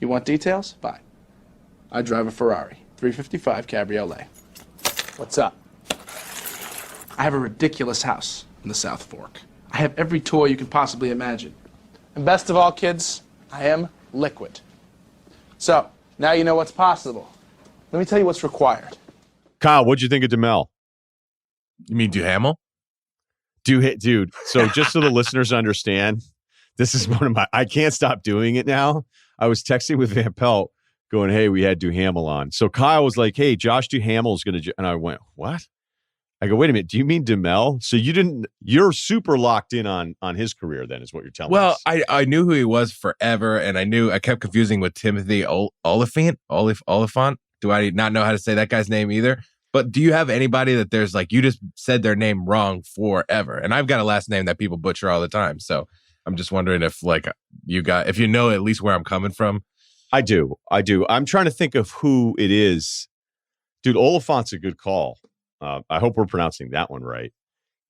You want details? Fine. I drive a Ferrari, 355 Cabriolet. What's up? I have a ridiculous house in the South Fork. I have every toy you can possibly imagine. And best of all, kids, I am liquid. So, now you know what's possible. Let me tell you what's required. Kyle, what'd you think of Duhamel? You mean Duhamel? Dude, so just so the listeners understand, this is one of my, I can't stop doing it now. I was texting with Van Pelt going, hey, we had Duhamel on. So Kyle was like, hey, Josh Duhamel is going to, and I went, what? I go, wait a minute, do you mean Duhamel? So you're super locked in on his career then is what you're telling us. Well, I knew who he was forever, and I kept confusing with Timothy Olyphant. Olyphant? Do I not know how to say that guy's name either? But do you have anybody that there's like, you just said their name wrong forever? And I've got a last name that people butcher all the time. So I'm just wondering if like if you know at least where I'm coming from. I do. I'm trying to think of who it is. Dude, Oliphant's a good call. I hope we're pronouncing that one right.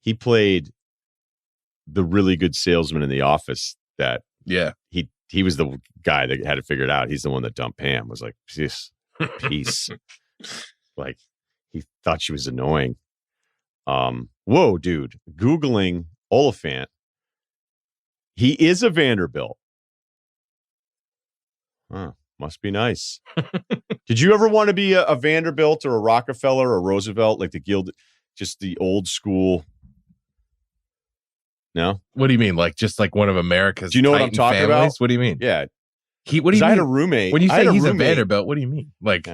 He played the really good salesman in The Office that he was the guy that had to figure it out. He's the one that dumped Pam, was like, peace. Like, he thought she was annoying. Whoa, dude. Googling Olyphant. He is a Vanderbilt. Huh, must be nice. Did you ever want to be a Vanderbilt or a Rockefeller or Roosevelt, like the Guild, just the old school? No? What do you mean? Like just like one of America's Do you know what I'm Titan talking families? about? What do you mean? Yeah. What do you mean? I had a roommate. When you say he's a roommate. Vanderbilt, what do you mean? Like,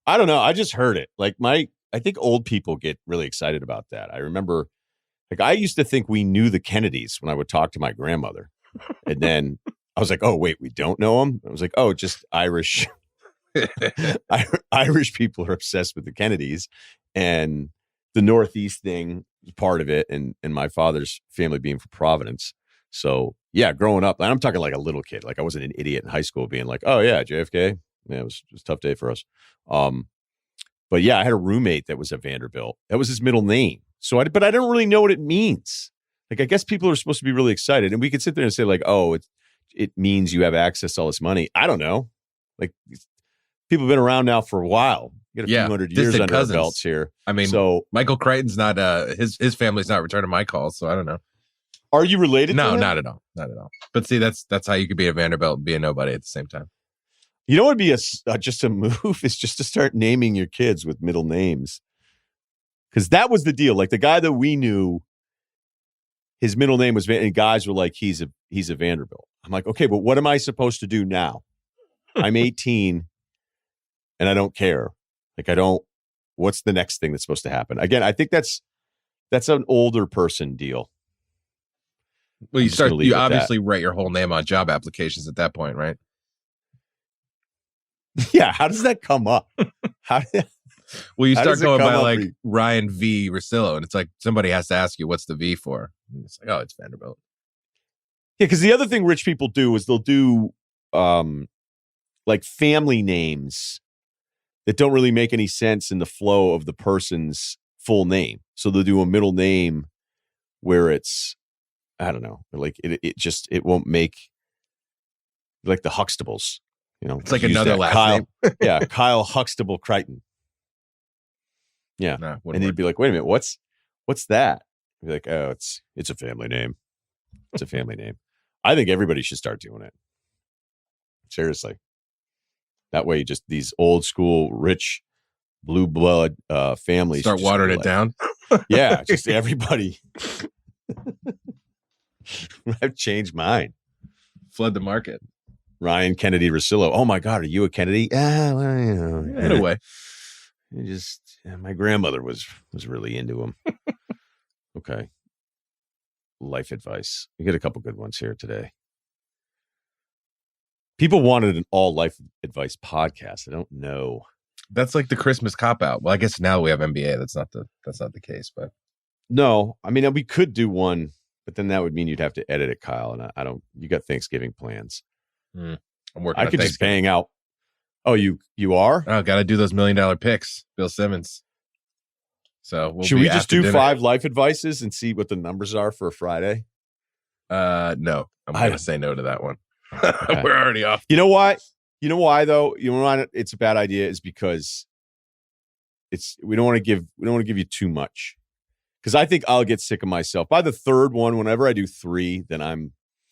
I don't know. I just heard it. Like I think old people get really excited about that. I remember, like, I used to think we knew the Kennedys when I would talk to my grandmother. And then I was like, oh, wait, we don't know them? I was like, oh, just Irish. Irish people are obsessed with the Kennedys. And the Northeast thing is part of it. And my father's family being from Providence. So, yeah, growing up, and I'm talking like a little kid. Like, I wasn't an idiot in high school being like, oh, yeah, JFK. Yeah, it was a tough day for us. But yeah, I had a roommate that was a Vanderbilt. That was his middle name. But I don't really know what it means. Like, I guess people are supposed to be really excited, and we could sit there and say like, oh, it means you have access to all this money. I don't know. Like, people have been around now for a while. You got a few hundred years under our belts here. I mean, so Michael Crichton's not his family's not returning my calls, so I don't know. Are you related? No, to him? not at all. Not at all. But see, that's how you could be a Vanderbilt and be a nobody at the same time. You know what would be just a move is just to start naming your kids with middle names. Because that was the deal. Like, the guy that we knew, his middle name was and guys were like, he's a Vanderbilt. I'm like, okay, but what am I supposed to do now? I'm 18 and I don't care. Like, what's the next thing that's supposed to happen? Again, I think that's an older person deal. Well, you obviously write your whole name on job applications at that point, right? Yeah, how does that come up? Well, you start going by like Ryen V. Russillo, and it's like somebody has to ask you, what's the V for? And it's like, oh, it's Vanderbilt. Yeah, because the other thing rich people do is they'll do like family names that don't really make any sense in the flow of the person's full name. So they'll do a middle name where it's, I don't know, like it won't make, like the Huxtables. You know, it's like another last name. Yeah, Kyle Huxtable Crichton. Yeah, and he'd be like, "Wait a minute, what's that?" I'd be like, "Oh, it's a family name. It's a family name." I think everybody should start doing it. Seriously, that way, just these old school, rich, blue blood families start watering it down. Yeah, just everybody. I've changed mine. Flood the market. Ryen Kennedy Russillo. Oh my God, are you a Kennedy? Well, you know, in a way. My grandmother was really into him. Okay. Life advice. We get a couple good ones here today. People wanted an all life advice podcast. I don't know. That's like the Christmas cop out. Well, I guess now we have NBA. That's not the case, but no. I mean, we could do one, but then that would mean you'd have to edit it, Kyle. And I don't. You got Thanksgiving plans. I'm working. I could just bang out. Oh, you are? Oh, got to do those $1 million picks, Bill Simmons. So should we just do dinner. 5 life advices and see what the numbers are for a Friday? No, I'm going to say no to that one. Okay. We're already off. You know what? You know why though? You know why it's a bad idea is because we don't want to give you too much. Because I think I'll get sick of myself. By the third one, whenever I do 3, then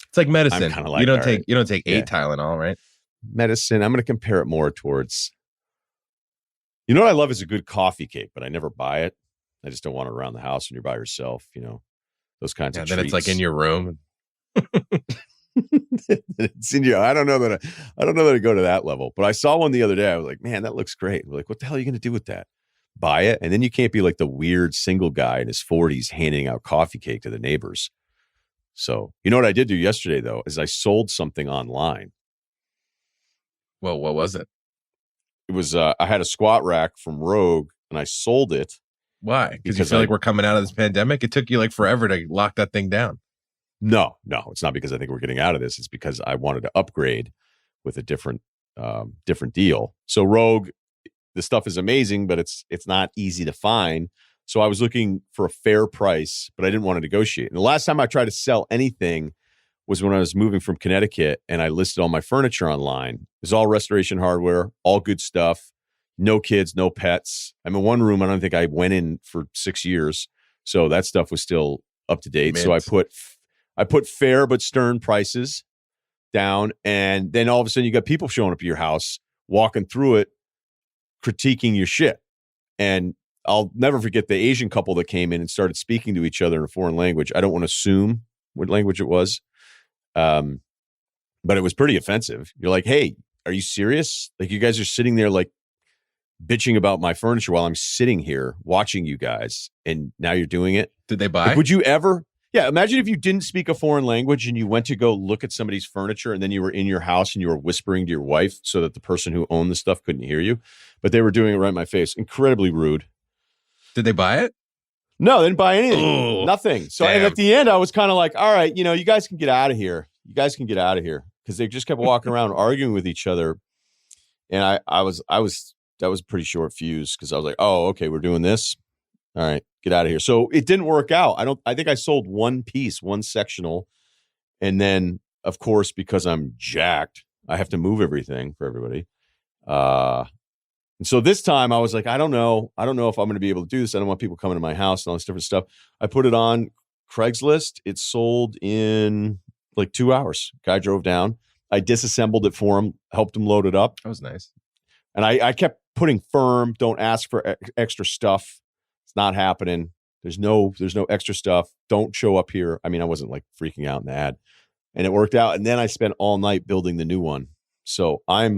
It's like medicine. kind of like, you don't all take right. you don't take 8 Yeah. Tylenol, right? Medicine. I'm going to compare it more towards. You know what I love is a good coffee cake, but I never buy it. I just don't want it around the house when you're by yourself. You know, those kinds of Then treats. it's like in your room. It's in your, I don't know that I go to that level, but I saw one the other day. I was like, man, that looks great. We're like, what the hell are you going to do with that? Buy it, and then you can't be like the weird single guy in his 40s handing out coffee cake to the neighbors. So, you know what I did do yesterday though is I sold something online. Well, what was it? It was I had a squat rack from Rogue, and I sold it. Why? Because you feel like we're coming out of this pandemic? It took you like forever to lock that thing down. No, it's not because I think we're getting out of this. It's because I wanted to upgrade with a different deal. So Rogue, the stuff is amazing, but it's not easy to find. So I was looking for a fair price, but I didn't want to negotiate. And the last time I tried to sell anything was when I was moving from Connecticut, and I listed all my furniture online. It was all restoration hardware, all good stuff, no kids, no pets. I'm in one room. I don't think I went in for 6 years. So that stuff was still up to date. Mint. So I put fair but stern prices down. And then all of a sudden you got people showing up at your house, walking through it, critiquing your shit. And I'll never forget the Asian couple that came in and started speaking to each other in a foreign language. I don't want to assume what language it was. But it was pretty offensive. You're like, hey, are you serious? Like, you guys are sitting there like bitching about my furniture while I'm sitting here watching you guys, and now you're doing it. Did they buy? Like, would you ever? Yeah, imagine if you didn't speak a foreign language and you went to go look at somebody's furniture, and then you were in your house and you were whispering to your wife so that the person who owned the stuff couldn't hear you, but they were doing it right in my face. Incredibly rude. Did they buy it? No, they didn't buy anything. Ooh, Nothing. So, damn. and at the end, I was kind of like, all right, you guys can get out of here. You guys can get out of here. Because they just kept walking around arguing with each other. And that was a pretty short fuse, because I was like, oh, okay, we're doing this. All right, get out of here. So it didn't work out. I think I sold one piece, one sectional. And then, of course, because I'm jacked, I have to move everything for everybody. And so this time I was like, I don't know if I'm going to be able to do this. I don't want people coming to my house and all this different stuff. I put it on Craigslist. It sold in like 2 hours. Guy drove down. I disassembled it for him, helped him load it up. That was nice. And I kept putting firm, don't ask for extra stuff. It's not happening. There's no extra stuff. Don't show up here. I mean, I wasn't like freaking out in the ad. And it worked out. And then I spent all night building the new one. So I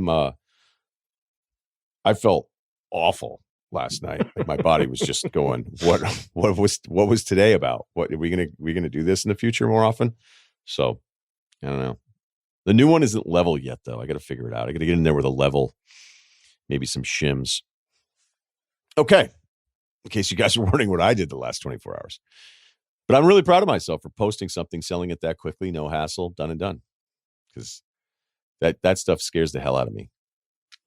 felt awful last night. Like, my body was just going, what was today about? What are we gonna do this in the future more often? So I don't know. The new one isn't level yet, though. I got to figure it out. I got to get in there with a level, maybe some shims. Okay. In case you guys are wondering what I did the last 24 hours. But I'm really proud of myself for posting something, selling it that quickly, no hassle, done and done. Because that stuff scares the hell out of me.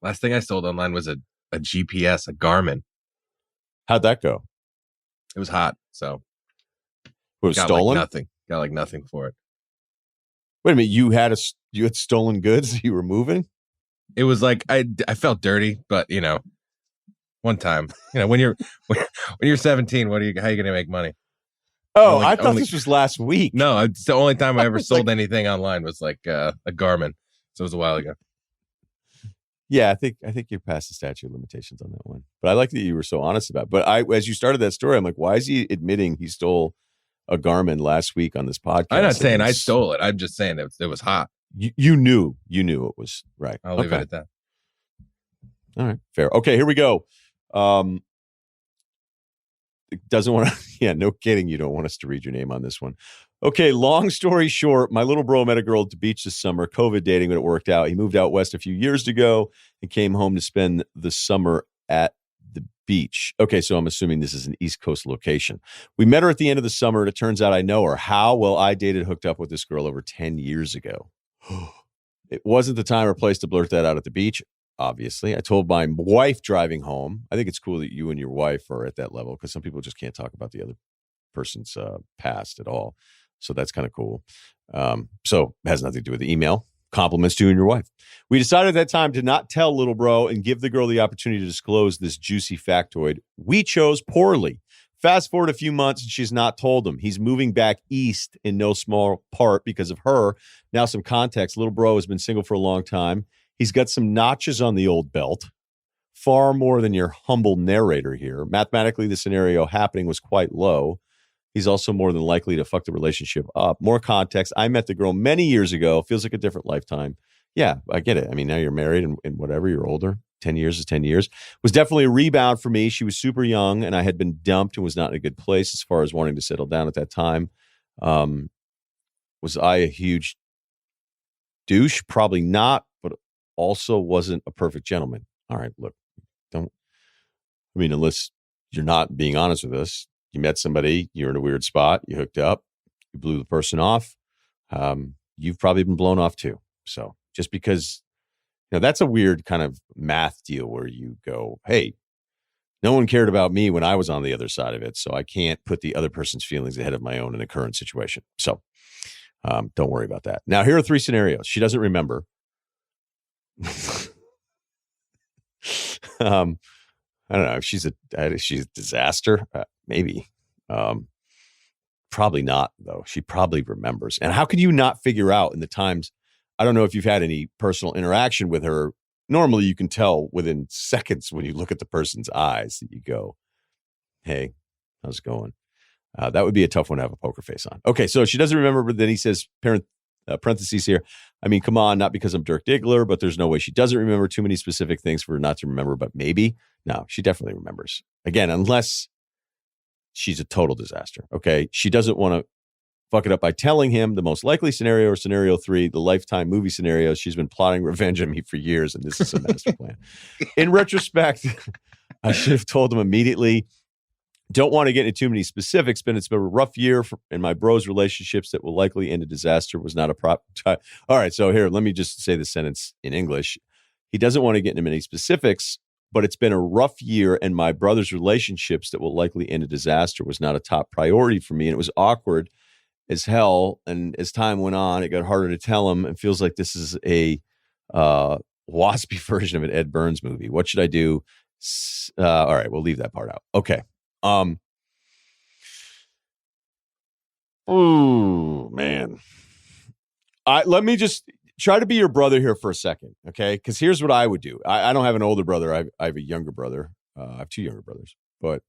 Last thing I sold online was a GPS, a Garmin. How'd that go? It was hot, so It was got stolen? like nothing. Got like nothing for it. Wait a minute. You had stolen goods you were moving? It was like I felt dirty, but one time, when you're 17, how are you going to make money? Oh, I thought this was last week. No, it's the only time I ever sold like, anything online was like a Garmin. So it was a while ago. Yeah, I think you're past the statute of limitations on that one. But I like that you were so honest about it. But as you started that story, I'm like, why is he admitting he stole a Garmin last week on this podcast? I'm not saying I stole it. I'm just saying it was hot. You knew it was right. I'll leave it at that. All right, fair. Okay, here we go. It doesn't want to. Yeah, no kidding. You don't want us to read your name on this one. Okay, long story short, my little bro met a girl at the beach this summer, COVID dating, but it worked out. He moved out west a few years ago and came home to spend the summer at the beach. Okay, so I'm assuming this is an East Coast location. We met her at the end of the summer, and it turns out I know her. How? Well, I hooked up with this girl over 10 years ago. It wasn't the time or place to blurt that out at the beach, obviously. I told my wife driving home. I think it's cool that you and your wife are at that level, because some people just can't talk about the other person's past at all. So that's kind of cool. So it has nothing to do with the email. compliments to you and your wife. We decided at that time to not tell little bro and give the girl the opportunity to disclose this juicy factoid. We chose poorly. Fast forward a few months and she's not told him. He's moving back east in no small part because of her. Now some context. Little bro has been single for a long time. He's got some notches on the old belt. Far more than your humble narrator here. Mathematically, the scenario happening was quite low. He's also more than likely to fuck the relationship up. More context. I met the girl many years ago. Feels like a different lifetime. Yeah, I get it. I mean, now you're married and whatever, you're older. 10 years is 10 years. Was definitely a rebound for me. She was super young and I had been dumped and was not in a good place as far as wanting to settle down at that time. Was I a huge douche? Probably not, but also wasn't a perfect gentleman. All right, look, unless you're not being honest with us, you met somebody, you're in a weird spot, you hooked up, you blew the person off. You've probably been blown off too. So just because, that's a weird kind of math deal where you go, hey, no one cared about me when I was on the other side of it. So I can't put the other person's feelings ahead of my own in the current situation. So don't worry about that. Now, here are 3 scenarios. She doesn't remember. I don't know if she's a disaster. Maybe. Probably not, though. She probably remembers. And how could you not figure out in the times? I don't know if you've had any personal interaction with her. Normally, you can tell within seconds when you look at the person's eyes that you go, hey, how's it going? That would be a tough one to have a poker face on. Okay, so she doesn't remember, but then he says, parentheses here. I mean, come on, not because I'm Dirk Diggler, but there's no way she doesn't remember too many specific things for her not to remember, but maybe. No, she definitely remembers. Again, unless she's a total disaster. Okay, she doesn't want to fuck it up by telling him the most likely scenario or scenario 3, the Lifetime movie scenario. She's been plotting revenge on me for years, and this is a master plan. In retrospect, I should have told him immediately. Don't want to get into too many specifics, but it's been a rough year in my bros relationships that will likely end in disaster. Was not a prop. All right, so here, let me just say the sentence in English. He doesn't want to get into many specifics, but it's been a rough year, and my brother's relationships that will likely end in disaster was not a top priority for me, and it was awkward as hell. And as time went on, it got harder to tell him. It feels like this is a waspy version of an Ed Burns movie. What should I do? All right, we'll leave that part out. Okay. Oh man. Let me just try to be your brother here for a second. Okay. Cause here's what I would do. I don't have an older brother. I have a younger brother. I have 2 younger brothers, but,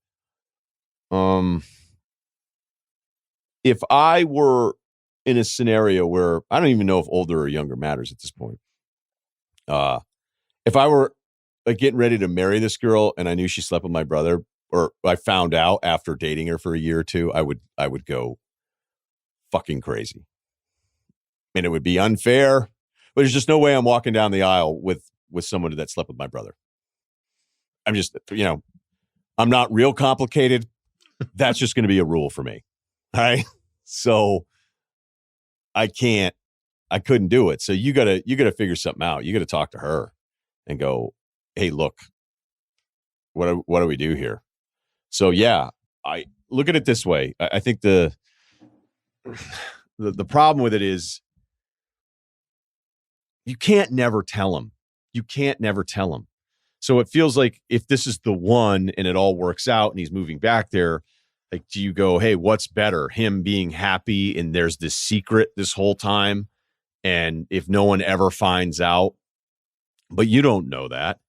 if I were in a scenario where I don't even know if older or younger matters at this point. If I were like getting ready to marry this girl and I knew she slept with my brother, or I found out after dating her for a year or 2, I would go fucking crazy. And it would be unfair, but there's just no way I'm walking down the aisle with someone that slept with my brother. I'm just, I'm not real complicated. That's just going to be a rule for me. All right. So I couldn't do it. So you gotta figure something out. You got to talk to her and go, hey, look, what do we do here? So yeah, I look at it this way. I think the problem with it is you can't never tell him. You can't never tell him. So it feels like if this is the one and it all works out and he's moving back there, like, do you go, hey, what's better? Him being happy and there's this secret this whole time, and if no one ever finds out, but you don't know that.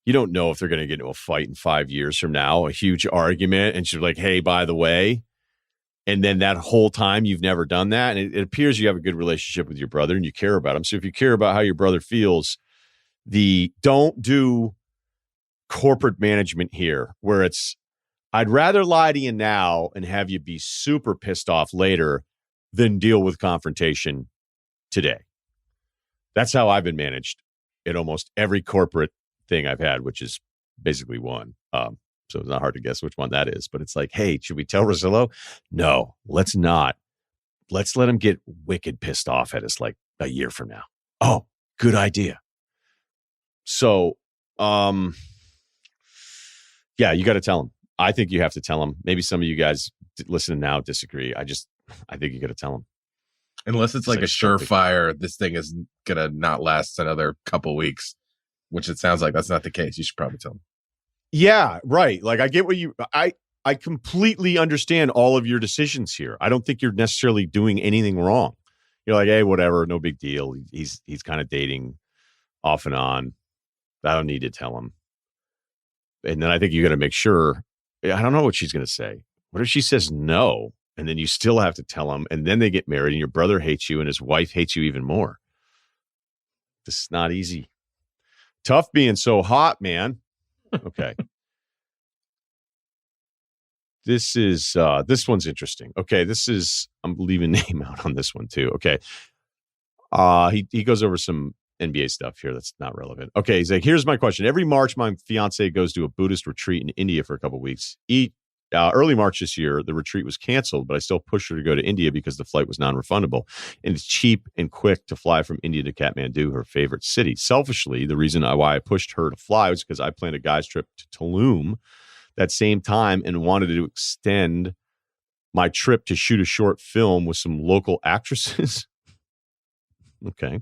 You don't know if they're going to get into a fight in 5 years from now, a huge argument, and she's like, hey, by the way, and then that whole time you've never done that. And it appears you have a good relationship with your brother and you care about him. So if you care about how your brother feels, don't do corporate management here where it's, I'd rather lie to you now and have you be super pissed off later than deal with confrontation today. That's how I've been managed in almost every corporate thing I've had, which is basically one. So it's not hard to guess which one that is, but it's like, hey, should we tell Russillo? No, let's not. Let's let him get wicked pissed off at us like a year from now. Oh, good idea. So, yeah, you got to tell him. I think you have to tell him. Maybe some of you guys listening now disagree. I think you got to tell him. Unless it's like a It's like surefire, this thing is gonna not last another couple weeks, which it sounds like that's not the case. You should probably tell them. Yeah, right. Like I get what I completely understand all of your decisions here. I don't think you're necessarily doing anything wrong. You're like, hey, whatever, no big deal. He's kind of dating off and on. I don't need to tell him. And then I think you got to make sure. I don't know what she's going to say. What if she says no? And then you still have to tell him. And then they get married and your brother hates you and his wife hates you even more. This is not easy. Tough being so hot, man. Okay. This one's interesting. Okay. I'm leaving name out on this one too. Okay. He goes over some NBA stuff here that's not relevant. Okay, he's like, here's my question. Every March, my fiance goes to a Buddhist retreat in India for a couple of weeks. Early March this year, the retreat was canceled, but I still pushed her to go to India because the flight was non-refundable. And it's cheap and quick to fly from India to Kathmandu, her favorite city. Selfishly, the reason why I pushed her to fly was because I planned a guy's trip to Tulum that same time and wanted to extend my trip to shoot a short film with some local actresses. Okay.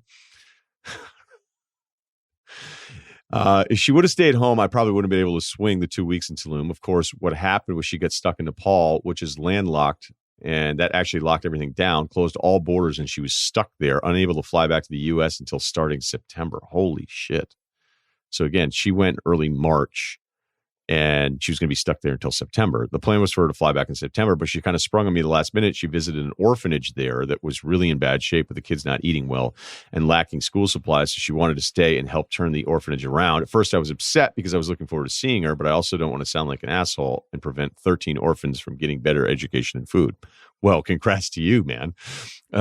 If she would have stayed home, I probably wouldn't have been able to swing the 2 weeks in Tulum. Of course, what happened was she got stuck in Nepal, which is landlocked, and that actually locked everything down, closed all borders, and she was stuck there, unable to fly back to the U.S. until starting September. Holy shit. So again, she went early March, and she was going to be stuck there until September. The plan was for her to fly back in September, but she kind of sprung on me the last minute. She visited an orphanage there that was really in bad shape with the kids not eating well and lacking school supplies. So she wanted to stay and help turn the orphanage around. At first, I was upset because I was looking forward to seeing her, but I also don't want to sound like an asshole and prevent 13 orphans from getting better education and food. Well, congrats to you, man.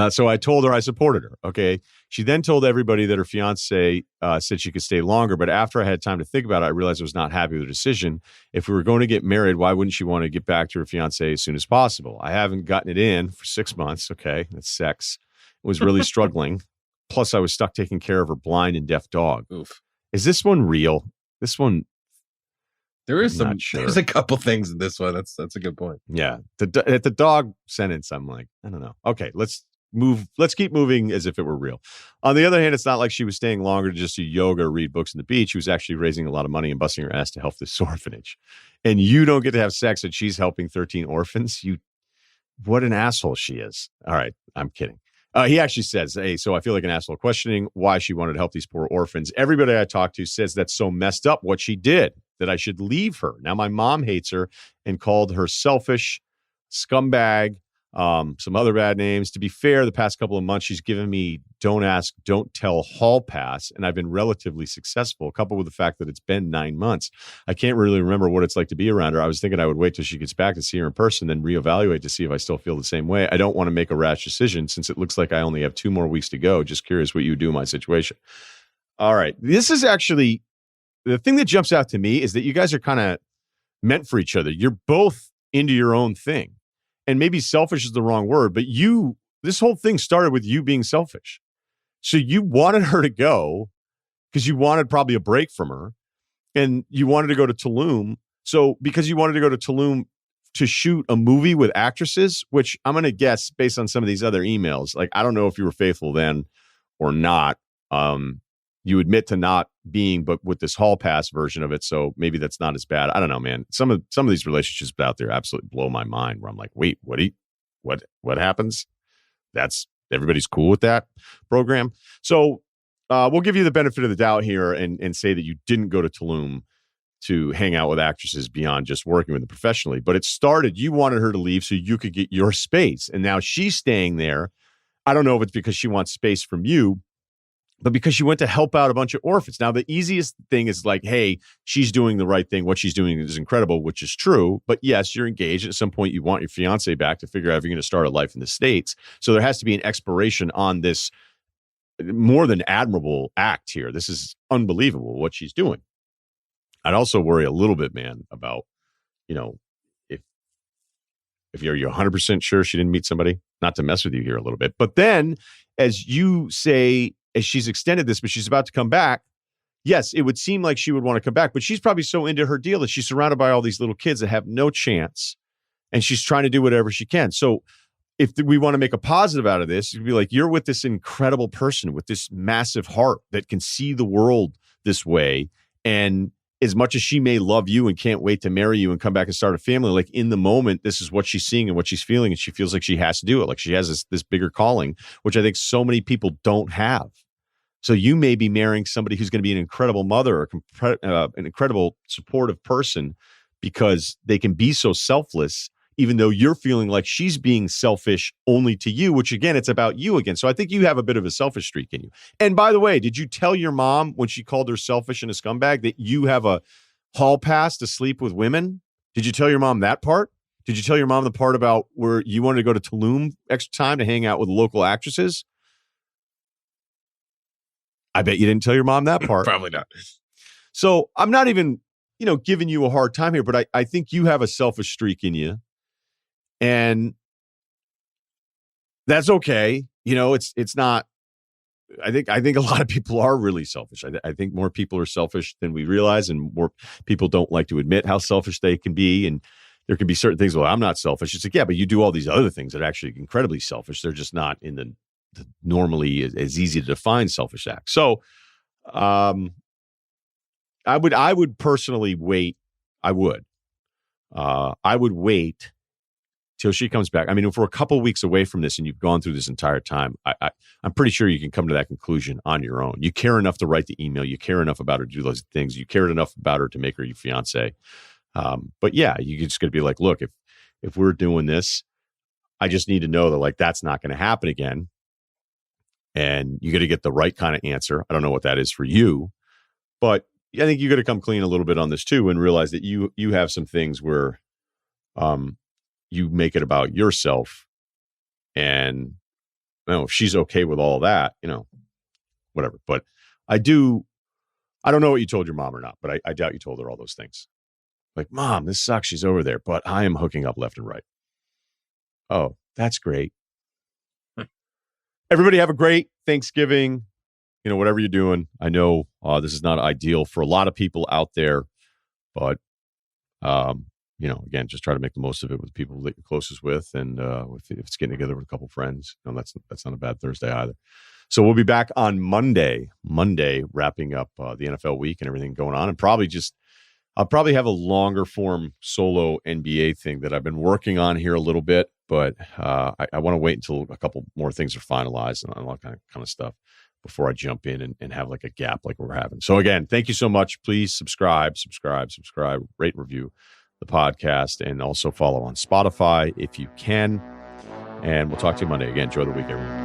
So I told her I supported her. Okay. She then told everybody that her fiance said she could stay longer. But after I had time to think about it, I realized I was not happy with the decision. If we were going to get married, why wouldn't she want to get back to her fiance as soon as possible? I haven't gotten it in for 6 months. Okay. That's sex. I was really struggling. Plus, I was stuck taking care of her blind and deaf dog. Oof. Is this one real? This one. There is I'm not sure. There's a couple things in this one. That's a good point. Yeah. At the dog sentence, I'm like, I don't know. Okay, let's keep moving as if it were real. On the other hand, it's not like she was staying longer to just do yoga or read books on the beach. She was actually raising a lot of money and busting her ass to help this orphanage. And you don't get to have sex and she's helping 13 orphans. What an asshole she is. All right, I'm kidding. He actually says, hey, so I feel like an asshole questioning why she wanted to help these poor orphans. Everybody I talked to says that's so messed up what she did, that I should leave her. Now, my mom hates her and called her selfish, scumbag, some other bad names. To be fair, the past couple of months, she's given me don't ask, don't tell hall pass, and I've been relatively successful, coupled with the fact that it's been 9 months. I can't really remember what it's like to be around her. I was thinking I would wait till she gets back to see her in person, then reevaluate to see if I still feel the same way. I don't want to make a rash decision since it looks like I only have 2 more weeks to go. Just curious what you would do in my situation. All right. This is actually, the thing that jumps out to me is that you guys are kind of meant for each other. You're both into your own thing. And maybe selfish is the wrong word, but this whole thing started with you being selfish. So you wanted her to go because you wanted probably a break from her, and you wanted to go to Tulum. So because you wanted to go to Tulum to shoot a movie with actresses, which I'm going to guess based on some of these other emails, like, I don't know if you were faithful then or not. You admit to not being, but with this hall pass version of it. So maybe that's not as bad. I don't know, man. Some of these relationships out there absolutely blow my mind, where I'm like, wait, what happens? That's everybody's cool with that program. So we'll give you the benefit of the doubt here and say that you didn't go to Tulum to hang out with actresses beyond just working with them professionally. But it started, you wanted her to leave so you could get your space. And now she's staying there. I don't know if it's because she wants space from you, but because she went to help out a bunch of orphans. Now, the easiest thing is like, hey, she's doing the right thing. What she's doing is incredible, which is true. But yes, you're engaged. At some point, you want your fiance back to figure out if you're going to start a life in the States. So there has to be an expiration on this more than admirable act here. This is unbelievable what she's doing. I'd also worry a little bit, man, about, if you're 100% sure she didn't meet somebody, not to mess with you here a little bit. But then, as you say, as she's extended this, but she's about to come back, yes, it would seem like she would want to come back, but she's probably so into her deal that she's surrounded by all these little kids that have no chance, and she's trying to do whatever she can. So if we want to make a positive out of this, you'd be like, you're with this incredible person with this massive heart that can see the world this way. And as much as she may love you and can't wait to marry you and come back and start a family, like in the moment, this is what she's seeing and what she's feeling. And she feels like she has to do it. Like she has this bigger calling, which I think so many people don't have. So you may be marrying somebody who's going to be an incredible mother or an incredible supportive person because they can be so selfless, even though you're feeling like she's being selfish only to you, which again, it's about you again. So I think you have a bit of a selfish streak in you. And by the way, did you tell your mom when she called her selfish and a scumbag that you have a hall pass to sleep with women? Did you tell your mom that part? Did you tell your mom the part about where you wanted to go to Tulum extra time to hang out with local actresses? I bet you didn't tell your mom that part. Probably not. So I'm not even, giving you a hard time here, but I think you have a selfish streak in you. And that's okay. It's not, I think a lot of people are really selfish. I think more people are selfish than we realize, and more people don't like to admit how selfish they can be. And there can be certain things, well, I'm not selfish. It's like, yeah, but you do all these other things that are actually incredibly selfish. They're just not in the normally as easy to define selfish act. So, I would personally wait. I would wait till she comes back. I mean, if we're a couple of weeks away from this and you've gone through this entire time, I'm pretty sure you can come to that conclusion on your own. You care enough to write the email. You care enough about her to do those things. You cared enough about her to make her your fiance. But yeah, you just got to be like, look, if we're doing this, I just need to know that like that's not going to happen again. And you got to get the right kind of answer. I don't know what that is for you, but I think you got to come clean a little bit on this too and realize that you have some things where you make it about yourself. And if she's okay with all that, whatever. But I don't know what you told your mom or not, but I doubt you told her all those things. Like, Mom, this sucks. She's over there, but I am hooking up left and right. Oh, that's great. Everybody have a great Thanksgiving. Whatever you're doing. I know this is not ideal for a lot of people out there, but again, just try to make the most of it with people that you're closest with, and if it's getting together with a couple friends, that's not a bad Thursday either. So we'll be back on Monday, wrapping up the NFL week and everything going on, and I'll probably have a longer form solo NBA thing that I've been working on here a little bit, but I want to wait until a couple more things are finalized and all that kind of stuff before I jump in and have like a gap like we're having. So again, thank you so much. Please subscribe, rate, review the podcast, and also follow on Spotify if you can. And we'll talk to you Monday. Again, enjoy the week, everyone.